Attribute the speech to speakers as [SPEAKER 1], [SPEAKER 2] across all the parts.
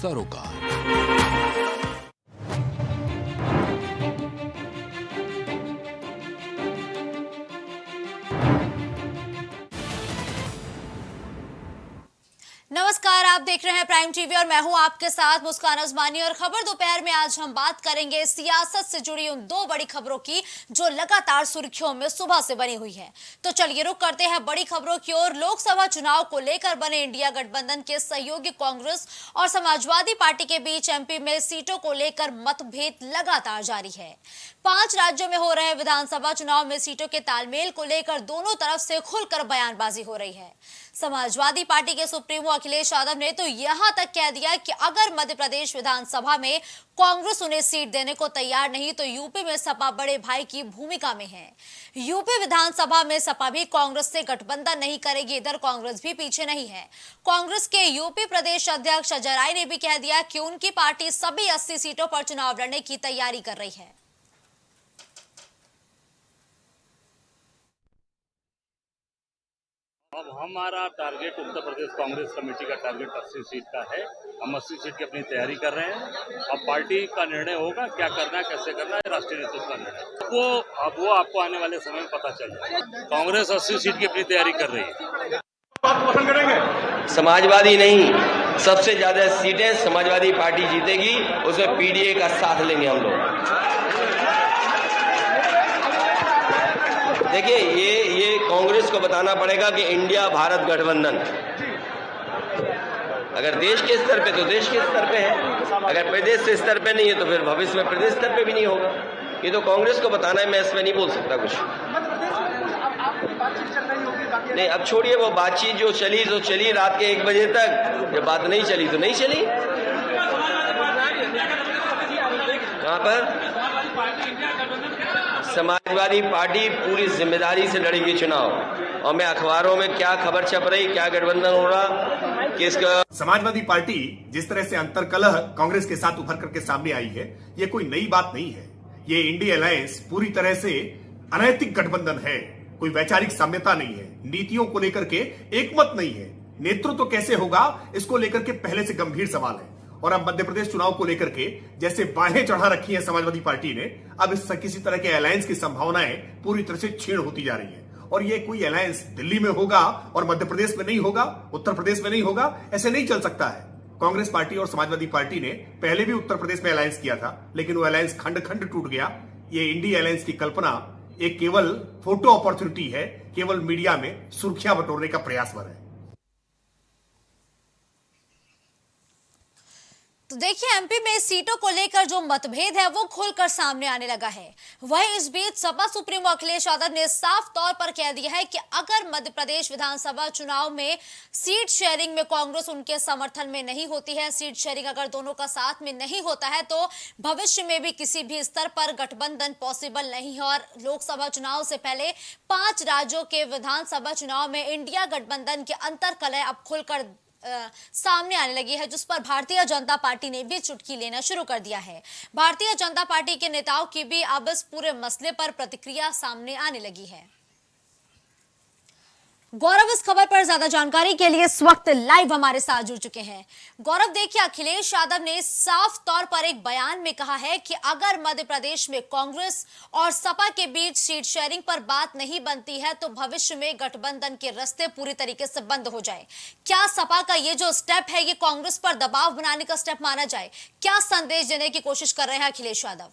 [SPEAKER 1] सरोकार।
[SPEAKER 2] नमस्कार, आप देख रहे हैं प्राइम टीवी और मैं हूं आपके साथ मुस्कान अजमानी। और खबर दोपहर में आज हम बात करेंगे सियासत से जुड़ी उन दो बड़ी खबरों की जो लगातार सुर्खियों में सुबह से बनी हुई है। तो चलिए रुक करते हैं बड़ी खबरों की ओर। लोकसभा चुनाव को लेकर बने इंडिया गठबंधन के सहयोगी कांग्रेस और समाजवादी पार्टी के बीच एमपी में सीटों को लेकर मतभेद लगातार जारी है। 5 राज्यों में हो रहे विधानसभा चुनाव में सीटों के तालमेल को लेकर दोनों तरफ से खुलकर बयानबाजी हो रही है। समाजवादी पार्टी के सुप्रीमो अखिलेश यादव ने तो यहां तक कह दिया कि अगर मध्य प्रदेश विधानसभा में कांग्रेस उन्हें सीट देने को तैयार नहीं तो यूपी में सपा बड़े भाई की भूमिका में है। यूपी विधानसभा में सपा भी कांग्रेस से गठबंधन नहीं करेगी, इधर कांग्रेस भी पीछे नहीं है। कांग्रेस के यूपी प्रदेश अध्यक्ष अजय राय ने भी कह दिया कि उनकी पार्टी सभी 80 सीटों पर चुनाव लड़ने की तैयारी कर रही है।
[SPEAKER 3] अब हमारा टारगेट उत्तर प्रदेश कांग्रेस कमेटी का टारगेट 80 सीट का है। हम 80 सीट की अपनी तैयारी कर रहे हैं। अब पार्टी का निर्णय होगा, क्या करना है, कैसे करना है, राष्ट्रीय नेतृत्व का निर्णय वो आपको आने वाले समय में पता चल जाएगा। कांग्रेस 80 सीट की अपनी तैयारी कर रही है।
[SPEAKER 4] समाजवादी नहीं, सबसे ज्यादा सीटें समाजवादी पार्टी जीतेगी, उसमें पीडीए का साथ लेंगे हम लोग। देखिए ये कांग्रेस को बताना पड़ेगा कि इंडिया भारत गठबंधन अगर देश के स्तर पे तो देश के स्तर पे है, अगर प्रदेश के स्तर पे नहीं है तो फिर भविष्य में प्रदेश स्तर पे भी नहीं होगा। ये तो कांग्रेस को बताना है, मैं इसमें नहीं बोल सकता कुछ। नहीं, अब छोड़िए वो बातचीत जो चली तो चली रात के 1 बजे तक। जब बात नहीं चली तो नहीं चली। कहां पर? समाजवादी पार्टी पूरी जिम्मेदारी से लड़ेगी चुनाव। और मैं अखबारों में क्या खबर छप रही, क्या गठबंधन हो रहा, किसका।
[SPEAKER 5] समाजवादी पार्टी जिस तरह से अंतरकलह कांग्रेस के साथ उभर करके सामने आई है, ये कोई नई बात नहीं है। ये इंडिया अलायंस पूरी तरह से अनैतिक गठबंधन है। कोई वैचारिक साम्यता नहीं है, नीतियों को लेकर के एकमत नहीं है, नेतृत्व कैसे होगा इसको लेकर के पहले से गंभीर सवाल है। और अब मध्य प्रदेश चुनाव को लेकर के जैसे बाहें चढ़ा रखी है समाजवादी पार्टी ने, अब इस किसी तरह के अलायंस की संभावनाएं पूरी तरह से छीण होती जा रही है। और ये कोई अलायंस दिल्ली में होगा और मध्य प्रदेश में नहीं होगा, उत्तर प्रदेश में नहीं होगा, ऐसे नहीं चल सकता है। कांग्रेस पार्टी और समाजवादी पार्टी ने पहले भी उत्तर प्रदेश में अलायंस किया था, लेकिन वो अलायंस खंड खंड टूट गया। ये इंडिया अलायंस की कल्पना एक केवल फोटो अपॉर्चुनिटी है, केवल मीडिया में सुर्खियां बटोरने का प्रयास भर है।
[SPEAKER 2] तो देखिए, एमपी में सीटों को लेकर जो मतभेद है वो खुलकर सामने आने लगा है। वहीं इस बीच सपा सुप्रीमो अखिलेश यादव ने साफ तौर पर कह दिया है कि अगर मध्य प्रदेश विधानसभा चुनाव में सीट शेयरिंग में कांग्रेस उनके समर्थन में नहीं होती है, सीट शेयरिंग अगर दोनों का साथ में नहीं होता है तो भविष्य में भी किसी भी स्तर पर गठबंधन पॉसिबल नहीं है। और लोकसभा चुनाव से पहले 5 राज्यों के विधानसभा चुनाव में इंडिया गठबंधन के अंतरकलह अब खुलकर सामने आने लगी है, जिस पर भारतीय जनता पार्टी ने भी चुटकी लेना शुरू कर दिया है। भारतीय जनता पार्टी के नेताओं की भी अब इस पूरे मसले पर प्रतिक्रिया सामने आने लगी है। गौरव इस खबर पर ज्यादा जानकारी के लिए इस वक्त लाइव हमारे साथ जुड़ चुके हैं। गौरव, देखिए, अखिलेश यादव ने साफ तौर पर एक बयान में कहा है कि अगर मध्य प्रदेश में कांग्रेस और सपा के बीच सीट शेयरिंग पर बात नहीं बनती है तो भविष्य में गठबंधन के रास्ते पूरी तरीके से बंद हो जाए। क्या सपा का ये जो स्टेप है ये कांग्रेस पर दबाव बनाने का स्टेप माना जाए? क्या संदेश देने की कोशिश कर रहे हैं अखिलेश यादव?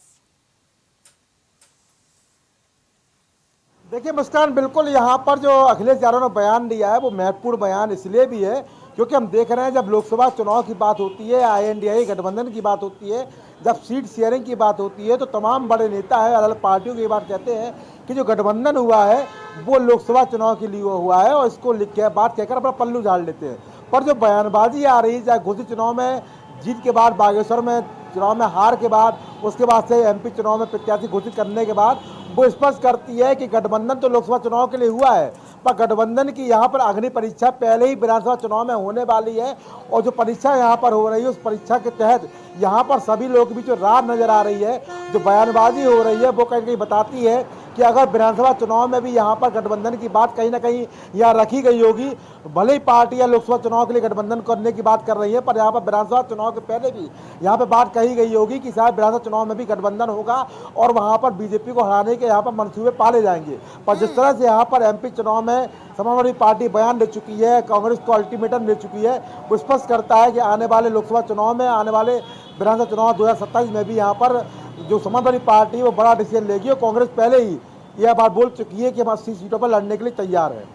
[SPEAKER 6] देखिए मुस्कान, बिल्कुल यहाँ पर जो अखिलेश यादव ने बयान दिया है वो महत्वपूर्ण बयान इसलिए भी है क्योंकि हम देख रहे हैं जब लोकसभा चुनाव की बात होती है, INDI गठबंधन की बात होती है, जब सीट शेयरिंग की बात होती है तो तमाम बड़े नेता है, अलग अलग पार्टियों की बात कहते हैं कि जो गठबंधन हुआ है वो लोकसभा चुनाव के लिए हुआ है और इसको लिख के बात कहकर अपना पल्लू झाड़ लेते हैं। पर जो बयानबाजी आ रही है, चाहे घोषित चुनाव में जीत के बाद, बागेश्वर में चुनाव में हार के बाद, उसके बाद से MP चुनाव में प्रत्याशी घोषित करने के बाद, वो स्पष्ट करती है कि गठबंधन तो लोकसभा चुनाव के लिए हुआ है, पर गठबंधन की यहाँ पर अग्नि परीक्षा पहले ही विधानसभा चुनाव में होने वाली है। और जो परीक्षा यहाँ पर हो रही है उस परीक्षा के तहत यहाँ पर सभी लोगों के बीच जो रार नजर आ रही है, जो बयानबाजी हो रही है वो कहीं कहीं बताती है कि अगर विधानसभा चुनाव में भी यहाँ पर गठबंधन की बात कहीं ना कहीं यहाँ रखी गई होगी, भले ही पार्टियां लोकसभा चुनाव के लिए गठबंधन करने की बात कर रही है, पर यहाँ पर विधानसभा चुनाव के पहले भी यहाँ पर बात कही गई होगी कि शायद विधानसभा चुनाव में भी गठबंधन होगा और वहाँ पर बीजेपी को हराने के यहाँ पर मंसूबे पाले जाएंगे। पर जिस तरह से यहाँ पर एमपी चुनाव में समाजवादी पार्टी बयान दे चुकी है, कांग्रेस को अल्टीमेटम दे चुकी है, वो स्पष्ट करता है कि आने वाले लोकसभा चुनाव में, आने वाले विधानसभा चुनाव 2027 में भी यहाँ पर जो समाजवादी पार्टी है वो बड़ा डिसीजन लेगी और कांग्रेस पहले ही यह बात बोल चुकी है कि हम 80 सीटों पर लड़ने के लिए तैयार है।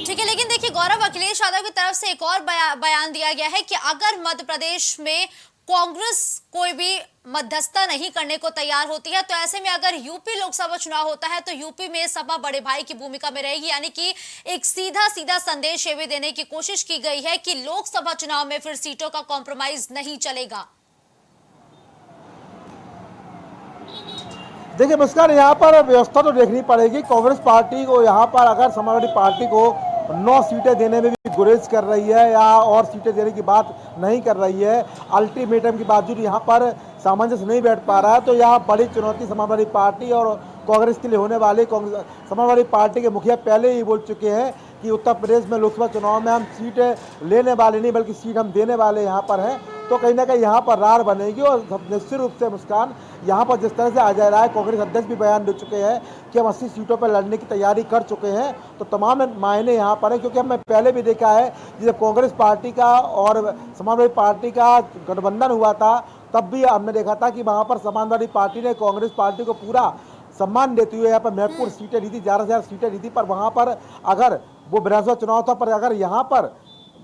[SPEAKER 2] ठीक है, लेकिन देखिए गौरव, अखिलेश यादव की तरफ से एक और बयान दिया गया है कि अगर मध्य प्रदेश में कांग्रेस कोई भी मध्यस्थता नहीं करने को तैयार होती है, तो ऐसे में अगर यूपी लोकसभा चुनाव होता है तो यूपी में सपा बड़े भाई की भूमिका में रहेगी। यानी कि एक सीधा सीधा संदेश ये भी देने की कोशिश की गई है कि लोकसभा चुनाव में फिर सीटों का कॉम्प्रोमाइज नहीं चलेगा।
[SPEAKER 6] देखिए मुस्कान, यहाँ पर व्यवस्था तो देखनी पड़ेगी। कांग्रेस पार्टी को यहाँ पर अगर समाजवादी पार्टी को 9 सीटें देने में भी गुरेज कर रही है या और सीटें देने की बात नहीं कर रही है, अल्टीमेटम के बावजूद यहाँ पर सामंजस्य नहीं बैठ पा रहा है, तो यहाँ बड़ी चुनौती समाजवादी पार्टी और कांग्रेस के लिए होने वाली। समाजवादी पार्टी के मुखिया पहले ही बोल चुके हैं कि उत्तर प्रदेश में लोकसभा चुनाव में हम सीटें लेने वाले नहीं बल्कि सीट हम देने वाले यहाँ पर हैं। तो कहीं ना कहीं यहाँ पर रार बनेगी और निश्चित रूप से मुस्कान, यहाँ पर जिस तरह से अजय राय कांग्रेस अध्यक्ष भी बयान दे चुके हैं कि हम 80 सीटों पर लड़ने की तैयारी कर चुके हैं, तो तमाम मायने यहाँ पर है। क्योंकि हमने पहले भी देखा है कि जब कांग्रेस पार्टी का और समाजवादी पार्टी का गठबंधन हुआ था तब भी हमने देखा था कि वहाँ पर समाजवादी पार्टी ने कांग्रेस पार्टी को पूरा सम्मान देते हुए यहाँ पर महत्वपूर्ण सीटें दी थी, 11,000 सीटें दी थी। पर वहाँ पर अगर वो विधानसभा चुनाव था, पर अगर यहाँ पर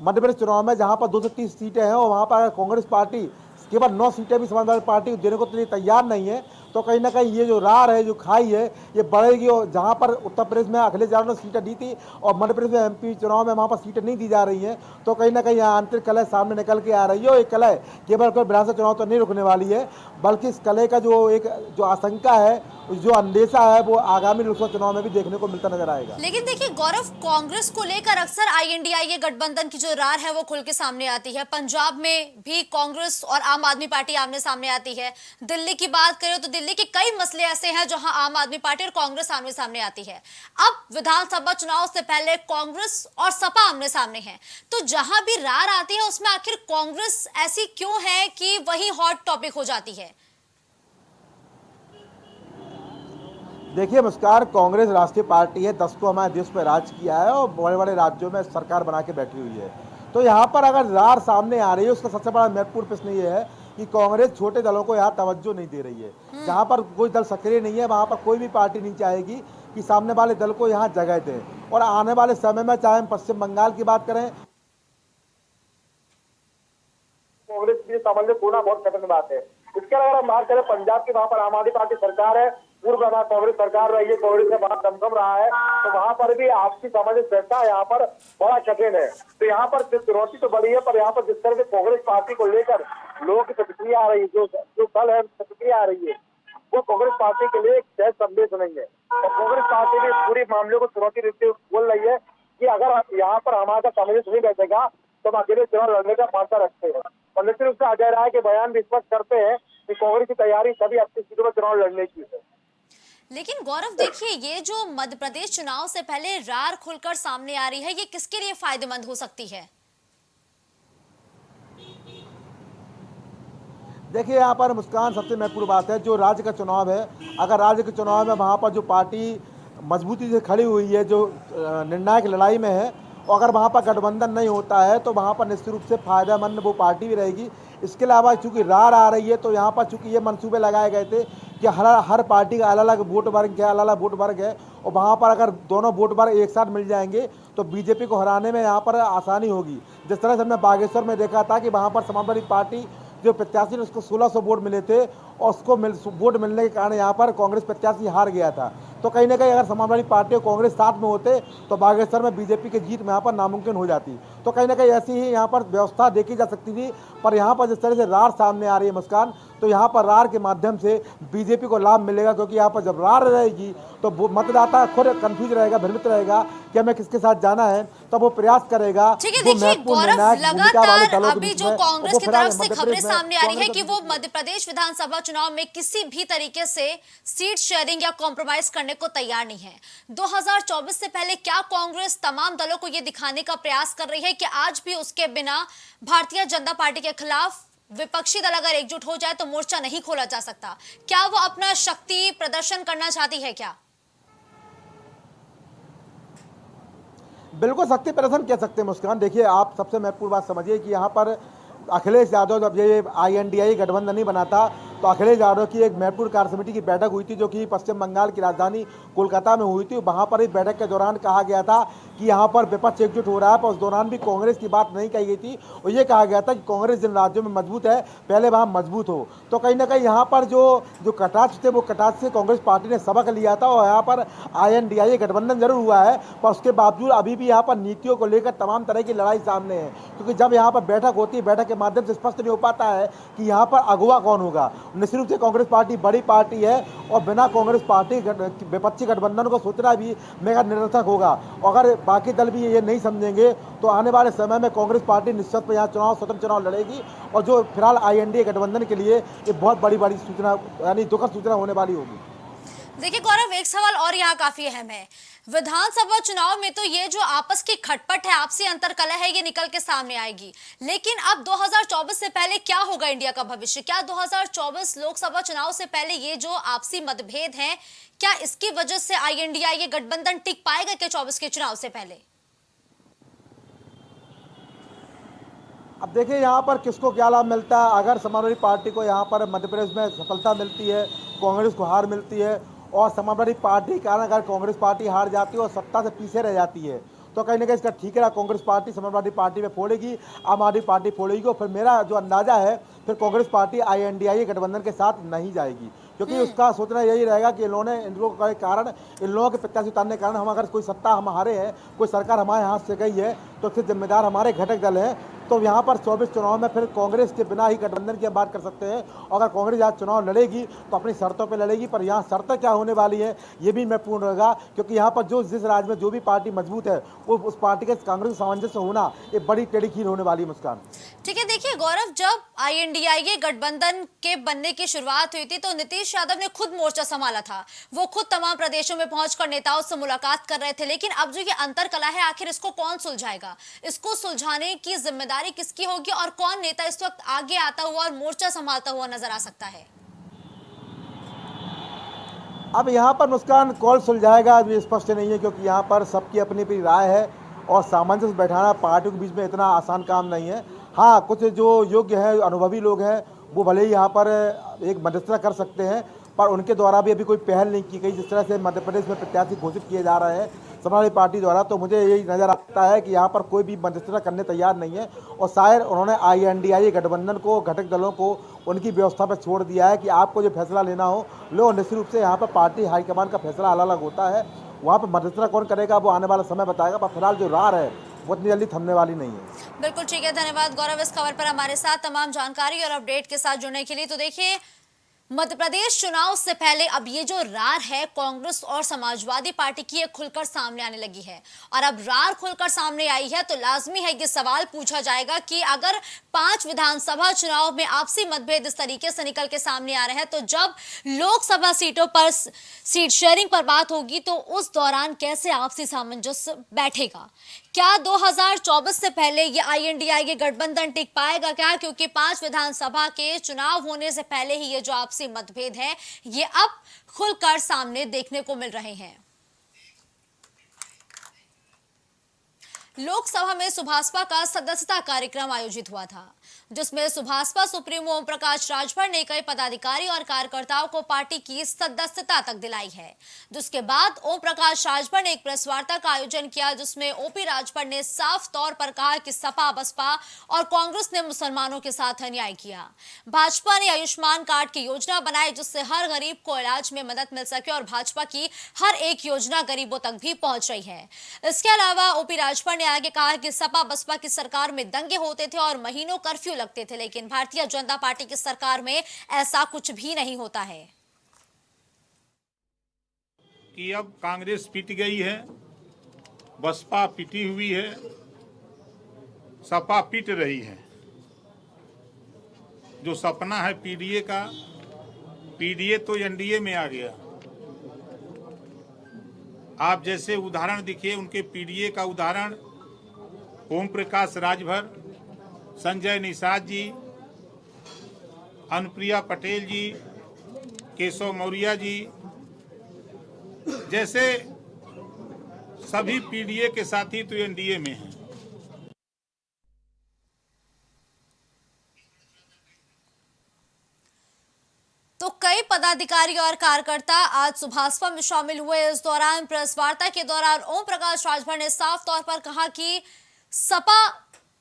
[SPEAKER 6] मध्य प्रदेश चुनाव में जहाँ पर 230 सीटें हैं और वहाँ पर अगर कांग्रेस पार्टी केवल 9 सीटें भी समाजवादी पार्टी देने को तो तैयार नहीं है, तो कहीं ना कहीं ये जो रार है, जो खाई है, ये बढ़ेगी। और जहाँ पर उत्तर प्रदेश में अखिलेश यादव ने सीटें दी थी और मध्य प्रदेश में एमपी चुनाव में वहाँ पर सीटें नहीं दी जा रही हैं, तो कहीं ना कहीं यहाँ आंतरिक कलह सामने निकल के आ रही है। और ये कलह केवल विधानसभा चुनाव तो नहीं रुकने वाली है, बल्कि इस कलह का जो आशंका है, जो अंदेशा है, वो आगामी लोकसभा चुनाव में भी देखने को मिलता नजर आएगा।
[SPEAKER 2] लेकिन देखिए गौरव, कांग्रेस को लेकर अक्सर INDIA गठबंधन की जो रार है वो खुल के सामने आती है। पंजाब में भी कांग्रेस और आम आदमी पार्टी आमने सामने आती है। दिल्ली की बात करें तो दिल्ली के कई मसले ऐसे हैं जहां आम आदमी पार्टी और कांग्रेस आमने सामने आती है। अब विधानसभा चुनाव से पहले कांग्रेस और सपा आमने सामने है, तो जहां भी रार आती है उसमें आखिर कांग्रेस ऐसी क्यों है कि वही हॉट टॉपिक हो जाती है?
[SPEAKER 6] देखिए मुस्कार, कांग्रेस राष्ट्रीय पार्टी है, 10 को हमारे देश पर राज किया है और बड़े बड़े राज्यों में सरकार बना के बैठी हुई है। तो यहाँ पर अगर रार सामने आ रही है, उसका सबसे बड़ा महत्वपूर्ण प्रश्न ये है कि कांग्रेस छोटे दलों को यहाँ तवज्जो नहीं दे रही है। जहाँ पर कोई दल सक्रिय नहीं है वहाँ पर कोई भी पार्टी नहीं चाहेगी कि सामने वाले दल को यहाँ जगह दें। और आने वाले समय में चाहे हम पश्चिम बंगाल की बात करें,
[SPEAKER 1] कांग्रेस के लिए सामंजस्य होना बहुत कठिन बात है। इसके अलावा हम बात करें पंजाब की, वहाँ पर आम आदमी पार्टी सरकार है, पूर्व में कांग्रेस सरकार रही है, कांग्रेस से बड़ा दमदम रहा है, तो वहाँ पर भी आपसी सामंजस्य रहता है, यहाँ पर बड़ा कठिन है। तो यहाँ पर चुनौती तो बड़ी है, पर यहाँ पर जिस तरह से कांग्रेस पार्टी को लेकर लोगों की प्रतिक्रिया आ रही है, जो दल है प्रतिक्रिया आ रही है, वो कांग्रेस पार्टी के लिए एक सहज संदेश नहीं है। और कांग्रेस पार्टी भी पूरे मामले को चुनौती देते हुए बोल रही है कि अगर यहाँ पर हमारा सामंजस्य नहीं बैठेगा तो हम अकेले चुनाव लड़ने का मानता रखते हैं। और निश्चित रूप से अजय राय के बयान भी स्पष्ट करते हैं कि कांग्रेस की तैयारी सभी 80 सीटों पर चुनाव लड़ने की है।
[SPEAKER 2] लेकिन गौरव देखिए, ये जो मध्य प्रदेश चुनाव से पहले रार खुलकर सामने आ रही है, ये किसके लिए फायदेमंद हो सकती है?
[SPEAKER 6] देखिए यहाँ पर मुस्कान, सबसे महत्वपूर्ण बात है जो राज्य का चुनाव है, अगर राज्य के चुनाव में वहाँ पर जो पार्टी मजबूती से खड़ी हुई है, जो निर्णायक लड़ाई में है, और अगर वहाँ पर गठबंधन नहीं होता है तो वहाँ पर निश्चित रूप से फायदेमंद वो पार्टी भी रहेगी। इसके अलावा चूंकि रार आ रही है तो यहाँ पर चूंकि ये मंसूबे लगाए गए थे कि हर पार्टी का अलग अलग वोट वर्ग है, अलग अलग वोट वर्ग है, और वहाँ पर अगर दोनों वोट वर्ग एक साथ मिल जाएंगे तो बीजेपी को हराने में यहाँ पर आसानी होगी। जिस तरह से हमने बागेश्वर में देखा था कि वहाँ पर समाजवादी पार्टी जो प्रत्याशी ने उसको 1600 वोट मिले थे और उसको वोट मिलने के कारण यहाँ पर कांग्रेस प्रत्याशी हार गया था। तो कहीं ना कहीं अगर समाजवादी पार्टी और कांग्रेस साथ में होते तो बागेश्वर में बीजेपी की जीत में यहाँ पर नामुमकिन हो जाती। तो कहीं ना कहीं ऐसी ही यहाँ पर व्यवस्था देखी जा सकती थी। पर यहाँ पर जिस तरह से रार सामने आ रही है मुस्कान, तो यहाँ पर रार के माध्यम से बीजेपी को लाभ मिलेगा, क्योंकि यहाँ पर जब रार रहेगी तो मतदाता खुद कंफ्यूज रहेगा, भ्रमित रहेगा कि हमें किसके साथ जाना है, तब वो प्रयास करेगा।
[SPEAKER 2] ठीक है, देखिए गौरव, लगातार अभी जो कांग्रेस की तरफ से खबरें सामने आ रही है कि वो मध्य प्रदेश विधानसभा चुनाव में किसी भी तरीके से सीट शेयरिंग या कॉम्प्रोमाइज करने करने को तैयार नहीं है। 2024 से पहले क्या कांग्रेस तमाम दलों को यह दिखाने का प्रयास कर रही है कि आज भी उसके बिना भारतीय जनता पार्टी के खिलाफ विपक्षी दल अगर एकजुट हो जाए तो मोर्चा नहीं खोला जा सकता? क्या वो अपना शक्ति प्रदर्शन करना चाहती है क्या?
[SPEAKER 6] बिल्कुल शक्ति प्रदर्शन कह सकते हैं मुस्कान। देखिए, आप सबसे महत्वपूर्ण बात समझिए कि यहाँ पर अखिलेश यादव जब ये INDI गठबंधन नहीं बनाता तो अखिलेश यादव की एक महत्वपूर्ण कार्य समिति की बैठक हुई थी जो कि पश्चिम बंगाल की राजधानी कोलकाता में हुई थी। वहाँ पर इस बैठक के दौरान कहा गया था कि यहाँ पर विपक्ष एकजुट हो रहा है, पर उस दौरान भी कांग्रेस की बात नहीं कही गई थी और ये कहा गया था कि कांग्रेस जिन राज्यों में मजबूत है पहले वहाँ मजबूत हो। तो कहीं ना कहीं यहाँ पर जो कटाक्ष थे वो कटाक्ष से कांग्रेस पार्टी ने सबक लिया था और यहाँ पर INDI गठबंधन जरूर हुआ है, पर उसके बावजूद अभी भी यहाँ पर नीतियों को लेकर तमाम तरह की लड़ाई सामने है। क्योंकि जब यहाँ पर बैठक होती है, बैठक के माध्यम से स्पष्ट नहीं हो पाता है कि यहाँ पर अगुवा कौन होगा। निश्चित रूप से कांग्रेस पार्टी बड़ी पार्टी है और बिना कांग्रेस पार्टी विपक्षी गठबंधन को सोचना भी मेगा निरर्थक होगा। अगर बाकी दल भी ये नहीं समझेंगे तो आने वाले समय में कांग्रेस पार्टी निश्चित यहाँ स्वतंत्र चुनाव लड़ेगी और जो फिलहाल INDI गठबंधन के लिए ये बहुत बड़ी सूचना यानी दुखद सूचना होने वाली होगी।
[SPEAKER 2] देखिए गौरव, एक सवाल और यहाँ काफी अहम है। विधानसभा चुनाव में तो ये जो आपस की खटपट है, आपसी अंतरकलह है, ये निकल के सामने आएगी, लेकिन अब 2024 से पहले क्या होगा इंडिया का भविष्य? क्या 2024 लोकसभा चुनाव से पहले ये जो आपसी मतभेद हैं, क्या इसकी वजह से INDI ये गठबंधन टिक पाएगा क्या 24 के चुनाव से पहले?
[SPEAKER 6] अब देखिए, यहाँ पर किसको क्या लाभ मिलता है। अगर समाजवादी पार्टी को यहाँ पर मध्य प्रदेश में सफलता मिलती है, कांग्रेस को हार मिलती है और समाजवादी पार्टी के कारण अगर कांग्रेस पार्टी हार जाती है और सत्ता से पीछे रह जाती है तो कहीं ना कहीं इसका ठीक है, कांग्रेस पार्टी समाजवादी पार्टी में फोड़ेगी, आम आदमी पार्टी फोड़ेगी और फिर मेरा जो अंदाजा है फिर कांग्रेस पार्टी INDI गठबंधन के साथ नहीं जाएगी। क्योंकि उसका सोचना यही रहेगा कि इन लोगों के कारण, इन लोगों के प्रत्याशी उतारने के कारण हम अगर कोई सत्ता हम हारे हैं, कोई सरकार हमारे हाथ से गई है तो फिर जिम्मेदार हमारे घटक दल हैं। तो यहाँ पर 24 चुनाव में फिर कांग्रेस के बिना ही गठबंधन की हम बात कर सकते हैं। अगर कांग्रेस आज चुनाव लड़ेगी तो अपनी शर्तों पे लड़ेगी, पर यहाँ शर्तें क्या होने वाली है ये भी महत्वपूर्ण रहेगा। क्योंकि यहाँ पर जिस राज्य में जो भी पार्टी मजबूत है वो उस पार्टी के कांग्रेस सामंजस्य होना ये बड़ी टेढ़ी खीर होने वाली है मुस्कान।
[SPEAKER 2] ठीक है, देखिए गौरव, जब INDI गठबंधन के बनने की शुरुआत हुई थी तो नीतीश यादव ने खुद मोर्चा संभाला था। वो खुद तमाम प्रदेशों में पहुंचकर नेताओं से मुलाकात कर रहे थे, लेकिन अब जो ये अंतरकला है आखिर इसको कौन सुलझाएगा? इसको सुलझाने की जिम्मेदारी किसकी होगी और कौन नेता इस वक्त आगे आता हुआ और मोर्चा संभालता हुआ नजर आ सकता है?
[SPEAKER 6] अब यहाँ पर मुस्कान कौन सुलझाएगा ये स्पष्ट नहीं है, क्योंकि यहाँ पर सबकी अपनी अपनी राय है और सामंजस्य बैठाना पार्टियों के बीच में इतना आसान काम नहीं है। हाँ, कुछ जो योग्य हैं, अनुभवी लोग हैं, वो भले ही यहाँ पर एक मध्यस्थता कर सकते हैं, पर उनके द्वारा भी अभी कोई पहल नहीं की गई। जिस तरह से मध्य प्रदेश में प्रत्याशी घोषित किए जा रहे हैं समाजवादी पार्टी द्वारा, तो मुझे यही नज़र आता है कि यहाँ पर कोई भी मध्यस्थता करने तैयार नहीं है और शायद उन्होंने INDI गठबंधन को, घटक दलों को उनकी व्यवस्था पर छोड़ दिया है कि आपको जो फैसला लेना हो लो। निश्चित रूप से यहाँ पर पार्टी हाईकमान का फैसला अलग अलग होता है, वहाँ पर मध्यस्थता कौन करेगा वो आने वाला समय बताएगा, पर फिलहाल जो रार है वो इतनी जल्दी थमने वाली नहीं है।
[SPEAKER 2] बिल्कुल ठीक है, धन्यवाद गौरव इस खबर पर हमारे साथ तमाम जानकारी और अपडेट के साथ जुड़ने के लिए। तो देखिए, मध्य प्रदेश चुनाव से पहले अब ये जो रार है कांग्रेस और समाजवादी पार्टी की, ये खुलकर सामने आने लगी है और अब रार खुलकर सामने आई है तो लाजमी है ये सवाल पूछा जाएगा कि अगर 5 विधानसभा चुनाव में आपसी मतभेद इस तरीके से निकल के सामने आ रहे हैं तो जब लोकसभा सीटों पर सीट शेयरिंग पर बात होगी तो उस दौरान कैसे आपसी सामंजस्य बैठेगा? क्या 2024 से पहले ये INDI गठबंधन टिक पाएगा क्या? क्योंकि 5 विधानसभा के चुनाव होने से पहले ही ये जो आपसी मतभेद है ये अब खुलकर सामने देखने को मिल रहे हैं। लोकसभा में सुभाषपा का सदस्यता कार्यक्रम आयोजित हुआ था, जिसमें सुभाषपा सुप्रीमो ओम प्रकाश राजभर ने कई पदाधिकारी और कार्यकर्ताओं को पार्टी की सदस्यता तक दिलाई है। जिसके बाद ओम प्रकाश राजभर ने एक प्रेस वार्ता का आयोजन किया, जिसमें OP राजभर ने साफ तौर पर कहा कि सपा, बसपा और कांग्रेस ने मुसलमानों के साथ अन्याय किया। भाजपा ने आयुष्मान कार्ड की योजना बनाई जिससे हर गरीब को इलाज में मदद मिल सके और भाजपा की हर एक योजना गरीबों तक भी पहुंच रही है। इसके अलावा OP राजभर ने आगे कहा कि सपा बसपा की सरकार में दंगे होते थे और महीनों कर्फ्यू लगते थे, लेकिन भारतीय जनता पार्टी की सरकार में ऐसा कुछ भी नहीं होता है।
[SPEAKER 7] कि अब कांग्रेस पिट गई है, बसपा पिटी हुई है, सपा पिट रही है। जो सपना है पीडीए का, पीडीए तो एनडीए में आ गया आप जैसे उदाहरण देखिए, उनके पीडीए का उदाहरण ओम प्रकाश राजभर, संजय निषाद जी, अनुप्रिया पटेल जी, केशव मौर्य जी जैसे सभी पीडीए के साथी तो एनडीए में हैं।
[SPEAKER 2] तो कई पदाधिकारी और कार्यकर्ता आज सुभाषपा में शामिल हुए। इस दौरान प्रेस वार्ता के दौरान ओम प्रकाश राजभर ने साफ तौर पर कहा कि सपा,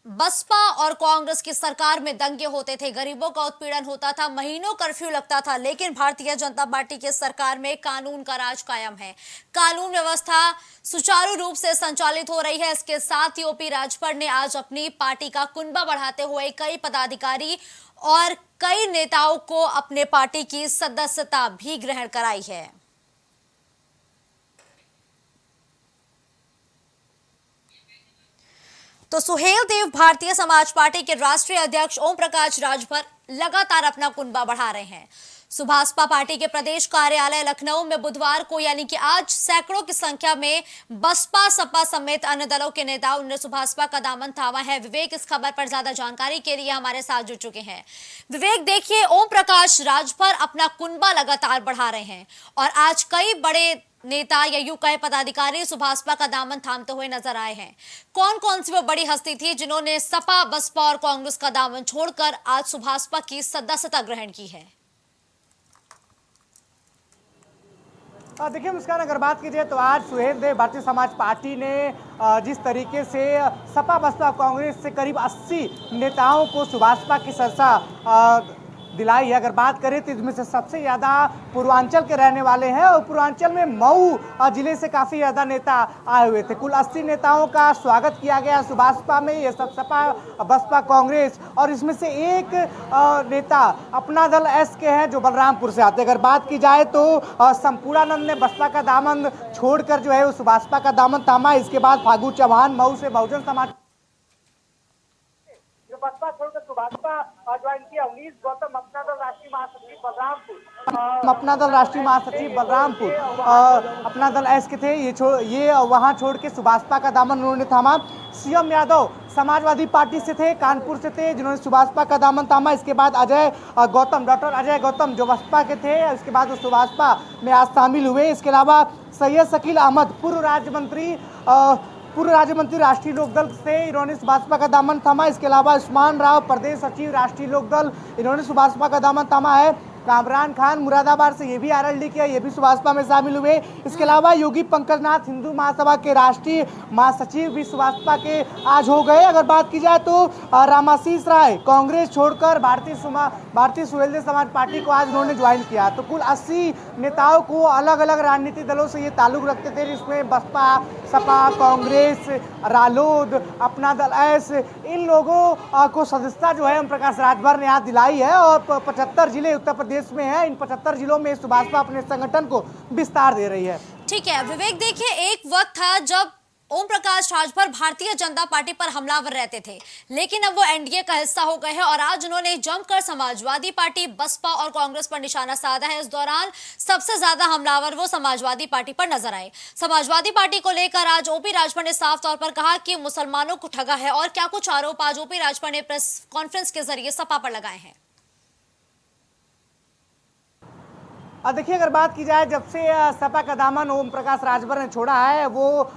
[SPEAKER 2] बसपा और कांग्रेस की सरकार में दंगे होते थे, गरीबों का उत्पीड़न होता था, महीनों कर्फ्यू लगता था, लेकिन भारतीय जनता पार्टी की सरकार में कानून का राज कायम है, कानून व्यवस्था सुचारू रूप से संचालित हो रही है। इसके साथ ही ओपी राजभर ने आज अपनी पार्टी का कुनबा बढ़ाते हुए कई पदाधिकारी और कई नेताओं को अपने पार्टी की सदस्यता भी ग्रहण कराई है। तो सुहेल देव भारतीय समाज पार्टी के राष्ट्रीय अध्यक्ष ओम प्रकाश राजभर लगातार अपना कुनबा बढ़ा रहे हैं। सुभाषपा पार्टी के प्रदेश कार्यालय लखनऊ में बुधवार को यानी कि आज सैकड़ों की संख्या में बसपा, सपा समेत अन्य दलों के नेताओं ने सुभाषपा का दामन थामा है। विवेक इस खबर पर ज्यादा जानकारी के लिए हमारे साथ जुड़ चुके हैं। विवेक, देखिए, ओम प्रकाश राजभर अपना कुनबा लगातार बढ़ा रहे हैं और आज कई बड़े नेता या यूं कहे पदाधिकारी सुभाषपा का दामन थामते हुए नजर आए हैं। कौन कौन सी वो बड़ी हस्ती थी जिन्होंने सपा, बसपा और कांग्रेस का दामन छोड़कर आज सुभाषपा की सदस्यता ग्रहण की है?
[SPEAKER 8] देखिए मुस्कान, अगर बात की जाए तो आज सुहेल देव भारतीय समाज पार्टी ने जिस तरीके से सपा, बसपा, कांग्रेस से करीब 80 नेताओं को सुभाषपा की सदस्यता दिलाई है। अगर बात करें तो इसमें से सबसे ज़्यादा पूर्वांचल के रहने वाले हैं और पूर्वांचल में मऊ जिले से काफ़ी ज़्यादा नेता आए हुए थे। कुल 80 नेताओं का स्वागत किया गया सुभाषपा में। ये सब सपा, बसपा, कांग्रेस और इसमें से एक नेता अपना दल एस के हैं जो बलरामपुर से आते हैं। अगर बात की जाए तो संपूर्णानंद ने बसपा का दामन छोड़कर जो है वो सुभाषपा का दामन थामा। इसके बाद फागू चौहान मऊ से बहुजन समाज
[SPEAKER 1] बसपा छोड़कर सुभाषपा ज्वाइन किया। 19 गौतम अपना दल राष्ट्रीय महासचिव बलरामपुर,
[SPEAKER 8] अपना दल राष्ट्रीय महासचिव बलरामपुर, अपना दल एस के थे, ये वहां छोड़ के सुभाषपा का दामन उन्होंने थामा। सीएम यादव समाजवादी पार्टी से थे, कानपुर से थे, जिन्होंने सुभाषपा का दामन थामा। इसके बाद अजय गौतम, डॉक्टर अजय गौतम जो बसपा के थे, इसके बाद वो सुभाषपा में आज शामिल हुए। इसके अलावा सैयद शकील अहमद पूर्व राज्य मंत्री राष्ट्रीय लोकदल से, इन्होंने सुभाषपा का दामन थामा। इसके अलावा उस्मान राव प्रदेश सचिव राष्ट्रीय लोकदल, इन्होंने सुभाषपा का दामन थामा है। कामरान खान मुरादाबाद से, ये भी आरएलडी के, ये भी सुभाषपा में शामिल हुए। इसके अलावा योगी पंकजनाथ हिंदू महासभा के राष्ट्रीय महासचिव भी सुभाषपा के आज हो गए। अगर बात की जाए तो रामाशीष राय कांग्रेस छोड़कर भारतीय सुहेल देव समाज पार्टी को आज उन्होंने ज्वाइन किया। तो कुल 80 नेताओं को अलग अलग राजनीतिक दलों से ये ताल्लुक रखते थे, जिसमें बसपा, सपा, कांग्रेस, रालोद, अपना दल एस, इन लोगों को सदस्यता जो है ओम प्रकाश राजभर ने आज दिलाई है। और 75 जिले उत्तर प्रदेश में है। इन 75 जिलों में सुभाषपा अपने संगठन को विस्तार दे रही है।
[SPEAKER 2] ठीक है विवेक, देखिए, एक वक्त था जब ओम प्रकाश राजभर भारतीय जनता पार्टी पर हमलावर रहते थे, लेकिन अब वो एनडीए का हिस्सा हो गए हैं और आज उन्होंने जमकर समाजवादी पार्टी, बसपा और कांग्रेस पर निशाना साधा है। इस दौरान सबसे ज्यादा हमलावर वो समाजवादी पार्टी पर नजर आए। समाजवादी पार्टी को लेकर आज ओपी राजभर ने साफ तौर पर कहा कि मुसलमानों को ठगा है और क्या कुछ आरोप आज ओपी राजभर ने प्रेस कॉन्फ्रेंस के जरिए सपा पर लगाए हैं।
[SPEAKER 8] देखिए अगर बात की जाए, जब से सपा का दामन ओम प्रकाश राजभर ने छोड़ा है, वो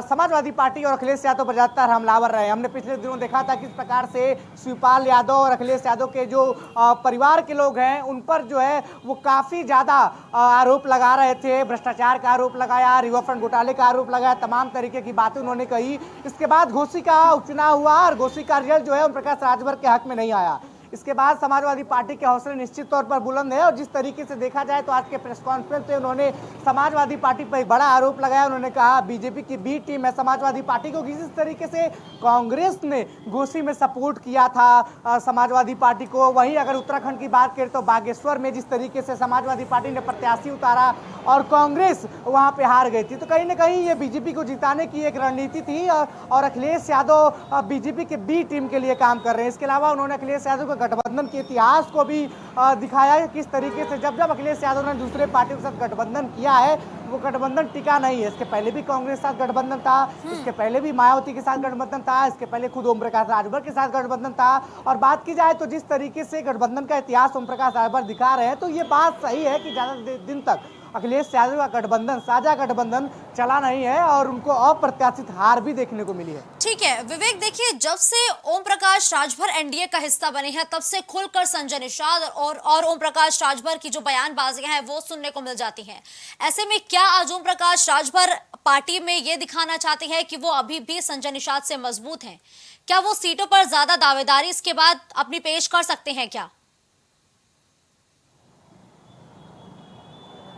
[SPEAKER 8] समाजवादी पार्टी और अखिलेश यादव पर ज्यादातर हमलावर रहे। हमने पिछले दिनों देखा था किस प्रकार से शिवपाल यादव और अखिलेश यादव के जो परिवार के लोग हैं उन पर जो है वो काफ़ी ज़्यादा आरोप लगा रहे थे। भ्रष्टाचार का आरोप लगाया, रिवरफ्रंट घोटाले का आरोप लगाया, तमाम तरीके की बातें उन्होंने कही। इसके बाद घोसी का उपचुनाव हुआ और घोसी का रिजल्ट जो है ओम प्रकाश राजभर के हक में नहीं आया। इसके बाद समाजवादी पार्टी के हौसले निश्चित तौर पर बुलंद है और जिस तरीके से देखा जाए तो आज के प्रेस कॉन्फ्रेंस में उन्होंने समाजवादी पार्टी पर एक बड़ा आरोप लगाया। उन्होंने कहा बीजेपी की बी टीम है समाजवादी पार्टी को। जिस तरीके से कांग्रेस ने घोसी में सपोर्ट किया था समाजवादी पार्टी को, वहीं अगर उत्तराखंड की बात करें तो बागेश्वर में जिस तरीके से समाजवादी पार्टी ने प्रत्याशी उतारा और कांग्रेस वहां पे हार गई थी, तो कहीं ना कहीं ये बीजेपी को जिताने की एक रणनीति थी और अखिलेश यादव बीजेपी के बी टीम के लिए काम कर रहे हैं। इसके अलावा उन्होंने अखिलेश यादव गठबंधन के इतिहास को भी दिखाया है किस तरीके से जब जब अखिलेश यादव ने दूसरे पार्टियों के साथ गठबंधन किया है वो गठबंधन टिका नहीं है। इसके पहले भी कांग्रेस के साथ गठबंधन था, इसके पहले भी मायावती के साथ गठबंधन था, इसके पहले खुद ओम प्रकाश राजभर के साथ गठबंधन था। और बात की जाए तो जिस तरीके से गठबंधन का इतिहास ओम प्रकाश राजभर दिखा रहे हैं तो ये बात सही है कि ज़्यादा दिन तक अखिलेश यादव का गठबंधन साझा गठबंधन चला नहीं है और उनको अप्रत्याशित हार भी देखने को मिली है।
[SPEAKER 2] ठीक है विवेक, देखिए जब से ओम प्रकाश राजभर एनडीए का हिस्सा बने हैं तब से खुलकर संजय निषाद और ओम प्रकाश राजभर की जो बयानबाजियां हैं वो सुनने को मिल जाती हैं। ऐसे में क्या आज ओम प्रकाश राजभर पार्टी में ये दिखाना चाहते हैं कि वो अभी भी संजय निषाद से मजबूत हैं? क्या वो सीटों पर ज्यादा दावेदारी इसके बाद अपनी पेश कर सकते हैं क्या?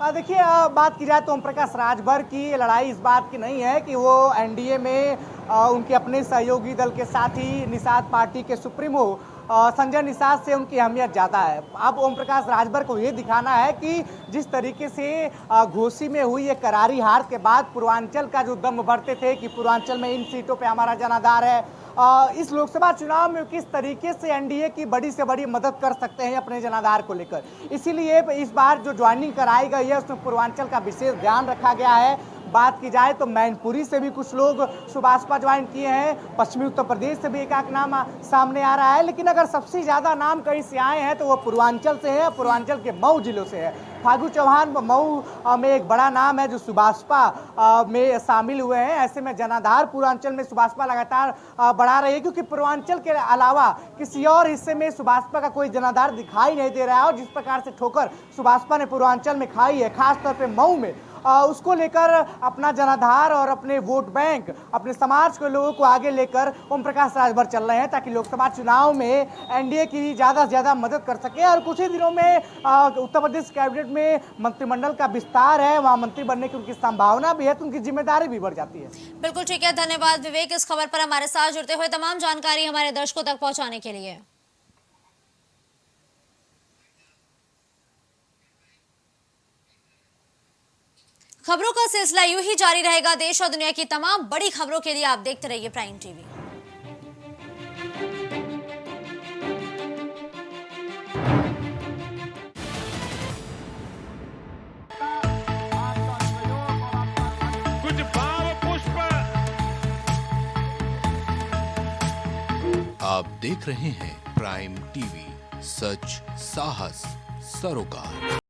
[SPEAKER 8] देखिए बात की जाए तो ओम प्रकाश राजभर की लड़ाई इस बात की नहीं है कि वो एनडीए में उनके अपने सहयोगी दल के साथी निषाद पार्टी के सुप्रीमो संजय निषाद से उनकी अहमियत ज़्यादा है। अब ओम प्रकाश राजभर को ये दिखाना है कि जिस तरीके से घोसी में हुई एक करारी हार के बाद पूर्वांचल का जो दम भरते थे कि पूर्वांचल में इन सीटों पे हमारा जनाधार है, इस लोकसभा चुनाव में किस तरीके से एनडीए की बड़ी से बड़ी मदद कर सकते हैं अपने जनाधार को लेकर। इसीलिए इस बार जो ज्वाइनिंग कराई गई है उसमें पूर्वांचल का विशेष ध्यान रखा गया है। बात की जाए तो मैनपुरी से भी कुछ लोग सुभाषपा ज्वाइन किए हैं, पश्चिमी उत्तर प्रदेश से भी एक नाम सामने आ रहा है, लेकिन अगर सबसे ज़्यादा नाम कहीं से आए हैं तो वो पूर्वांचल से है, पूर्वांचल के मऊ जिलों से है। फागू चौहान मऊ में एक बड़ा नाम है जो सुभाषपा में शामिल हुए हैं। ऐसे में जनाधार पूर्वांचल में सुभाषपा लगातार बढ़ा रही है क्योंकि पूर्वांचल के अलावा किसी और हिस्से में सुभाषपा का कोई जनाधार दिखाई नहीं दे रहा है। और जिस प्रकार से ठोकर सुभाषपा ने पूर्वांचल में खाई है, खासतौर पर मऊ में, उसको लेकर अपना जनाधार और अपने वोट बैंक, अपने समाज के लोगों को आगे लेकर ओम प्रकाश राजभर चल रहे हैं ताकि लोकसभा चुनाव में एनडीए की ज़्यादा से ज़्यादा मदद कर सके। और कुछ ही दिनों में उत्तर प्रदेश कैबिनेट में मंत्रिमंडल का विस्तार है, वहाँ मंत्री बनने की उनकी संभावना भी है, तो उनकी जिम्मेदारी भी बढ़ जाती है।
[SPEAKER 2] बिल्कुल ठीक है, धन्यवाद विवेक इस खबर पर हमारे साथ जुड़ते हुए तमाम जानकारी हमारे दर्शकों तक पहुंचाने के लिए। खबरों का सिलसिला यूं ही जारी रहेगा। देश और दुनिया की तमाम बड़ी खबरों के लिए आप देखते रहिए प्राइम टीवी।
[SPEAKER 9] कुछ भाव पुष्प।
[SPEAKER 10] आप देख रहे हैं प्राइम टीवी, सच साहस सरोकार।